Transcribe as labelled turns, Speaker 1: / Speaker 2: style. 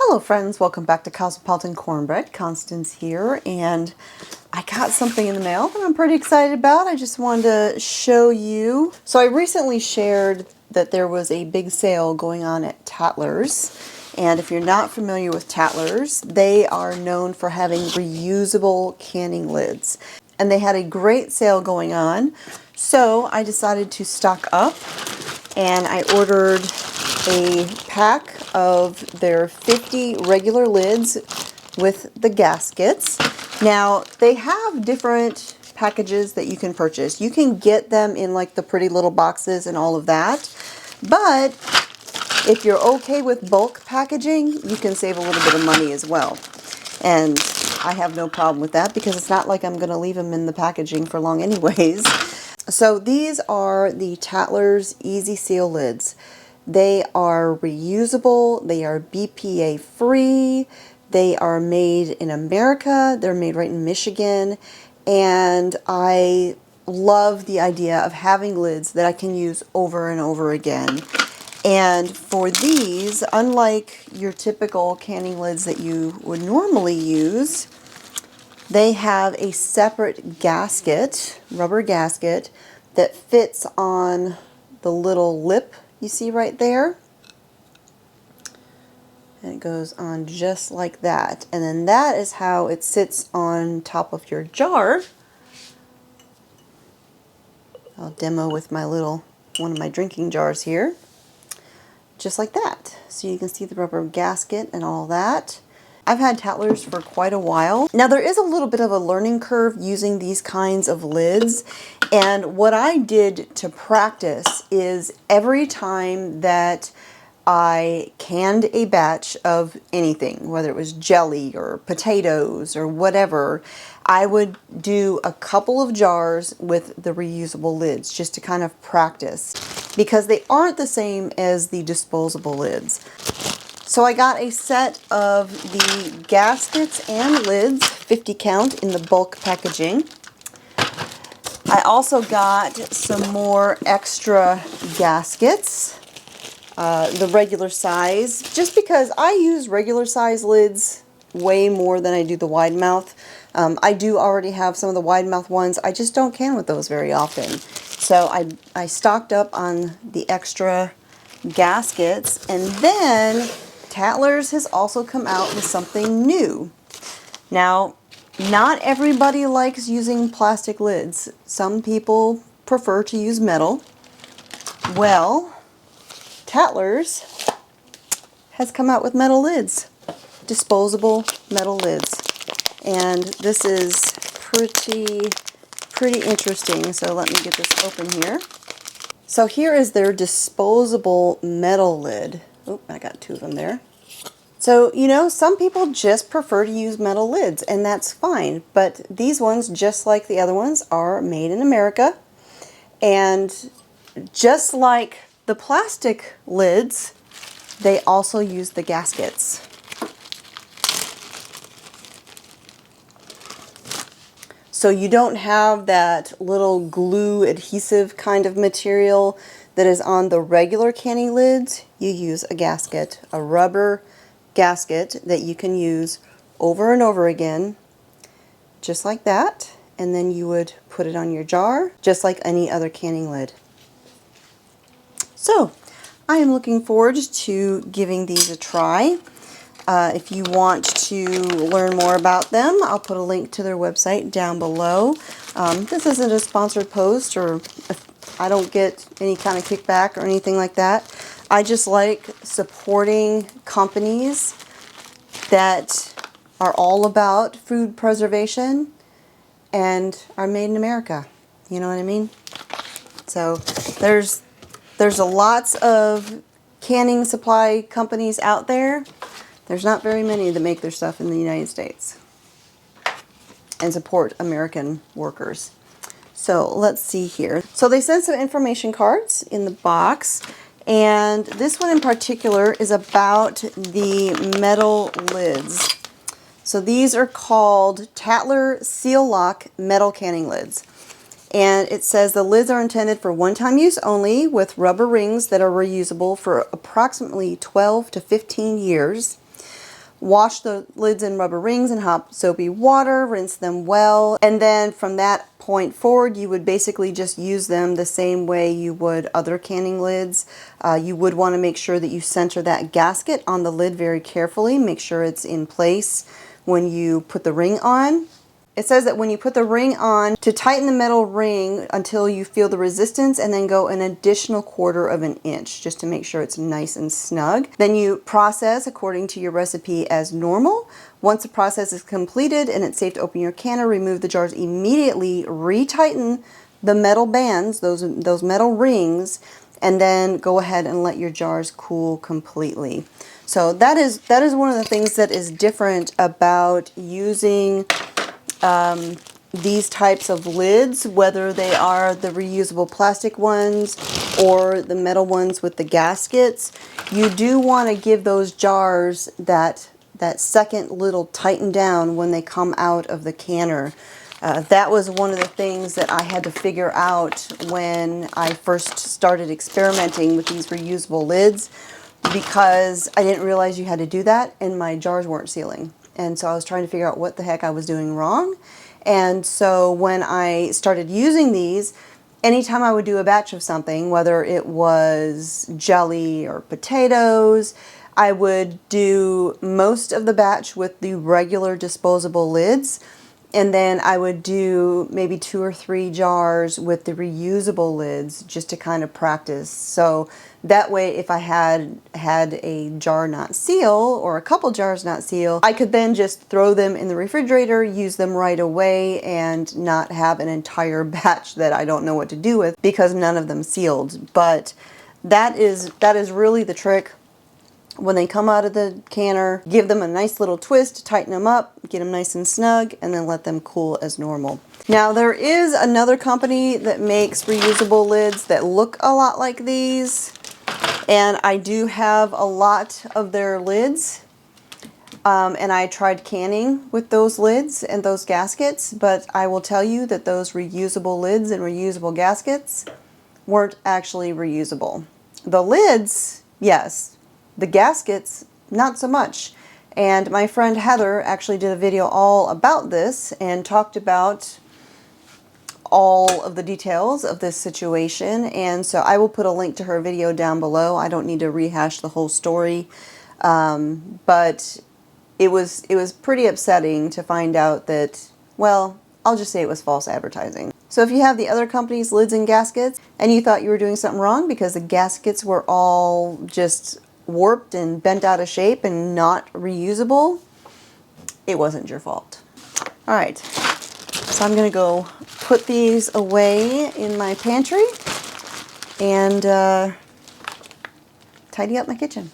Speaker 1: Hello friends, welcome back to Cosmopolitan Cornbread. Constance here, and I got something in the mail that I'm pretty excited about. I just wanted to show you. So I recently shared that there was a big sale going on at Tatler's, and if you're not familiar with Tatler's, they are known for having reusable canning lids. And they had a great sale going on, so I decided to stock up, and I ordered a pack of their 50 regular lids with the gaskets. Now, they have different packages that you can purchase. You can get them in like the pretty little boxes and all of that, but if you're okay with bulk packaging, you can save a little bit of money as well. And I have no problem with that because it's not like I'm going to leave them in the packaging for long anyways. So these are the Tatler's Easy Seal lids. They are reusable, they are BPA free, they are made in America, they're made right in Michigan, and I love the idea of having lids that I can use over and over again. And for these, unlike your typical canning lids that you would normally use, they have a separate gasket, rubber gasket, that fits on the little lip you see right there. And it goes on just like that. And then that is how it sits on top of your jar. I'll demo with my little, one of my drinking jars here. Just like that. So you can see the rubber gasket and all that. I've had Tatler's for quite a while. Now there is a little bit of a learning curve using these kinds of lids, and what I did to practice is every time that I canned a batch of anything, whether it was jelly or potatoes or whatever, I would do a couple of jars with the reusable lids just to kind of practice, because they aren't the same as the disposable lids. So I got a set of the gaskets and lids, 50 count in the bulk packaging. I also got some more extra gaskets, the regular size, just because I use regular size lids way more than I do the wide mouth. I do already have some of the wide mouth ones. I just don't can with those very often. So I stocked up on the extra gaskets, and then Tatler's has also come out with something new. Now, not everybody likes using plastic lids. Some people prefer to use metal. Well, Tatler's has come out with metal lids, disposable metal lids. And this is pretty interesting. So let me get this open here. So here is their disposable metal lid. Oh, I got two of them there. So, you know, some people just prefer to use metal lids, and that's fine. But these ones, just like the other ones, are made in America. And just like the plastic lids, they also use the gaskets. So you don't have that little glue adhesive kind of material that is on the regular canning lids. You use a gasket, a rubber gasket that you can use over and over again, just like that. And then you would put it on your jar, just like any other canning lid. So I am looking forward to giving these a try. If you want to learn more about them, I'll put a link to their website down below. This isn't a sponsored post, or I don't get any kind of kickback or anything like that. I just like supporting companies that are all about food preservation and are made in America. You know what I mean? So there's lots of canning supply companies out there. There's not very many that make their stuff in the United States and support American workers. So let's see here. So they sent some information cards in the box, and this one in particular is about the metal lids. So these are called Tatler Seal Lock Metal Canning Lids. And it says the lids are intended for one-time use only, with rubber rings that are reusable for approximately 12 to 15 years. Wash the lids in rubber rings in hot soapy water, rinse them well, and then from that point forward you would basically just use them the same way you would other canning lids. You would want to make sure that you center that gasket on the lid very carefully. Make sure it's in place when you put the ring on. It says that when you put the ring on, to tighten the metal ring until you feel the resistance and then go an additional 1/4 of an inch just to make sure it's nice and snug. Then you process according to your recipe as normal. Once the process is completed and it's safe to open your canner, remove the jars immediately, retighten the metal bands, those metal rings, and then go ahead and let your jars cool completely. So that is one of the things that is different about using these types of lids, whether they are the reusable plastic ones or the metal ones with the gaskets. You do want to give those jars that second little tighten down when they come out of the canner. That was one of the things that I had to figure out when I first started experimenting with these reusable lids, because I didn't realize you had to do that and my jars weren't sealing. And so I was trying to figure out what the heck I was doing wrong. And so when I started using these, anytime I would do a batch of something, whether it was jelly or potatoes, I would do most of the batch with the regular disposable lids. And then I would do maybe 2 or 3 jars with the reusable lids just to kind of practice. So that way, if I had a jar not seal or a couple jars not seal, I could then just throw them in the refrigerator, use them right away, and not have an entire batch that I don't know what to do with because none of them sealed. But that is really the trick. When they come out of the canner, give them a nice little twist, tighten them up, get them nice and snug, and then let them cool as normal. Now there is another company that makes reusable lids that look a lot like these, and I do have a lot of their lids, and I tried canning with those lids and those gaskets, but I will tell you that those reusable lids and reusable gaskets weren't actually reusable. The lids, yes. The gaskets, not so much. And my friend Heather actually did a video all about this and talked about all of the details of this situation. And so I will put a link to her video down below. I don't need to rehash the whole story. But it was pretty upsetting to find out that, well, I'll just say it was false advertising. So if you have the other company's lids and gaskets and you thought you were doing something wrong because the gaskets were all just warped and bent out of shape and not reusable, it wasn't your fault. All right, so I'm gonna go put these away in my pantry and tidy up my kitchen.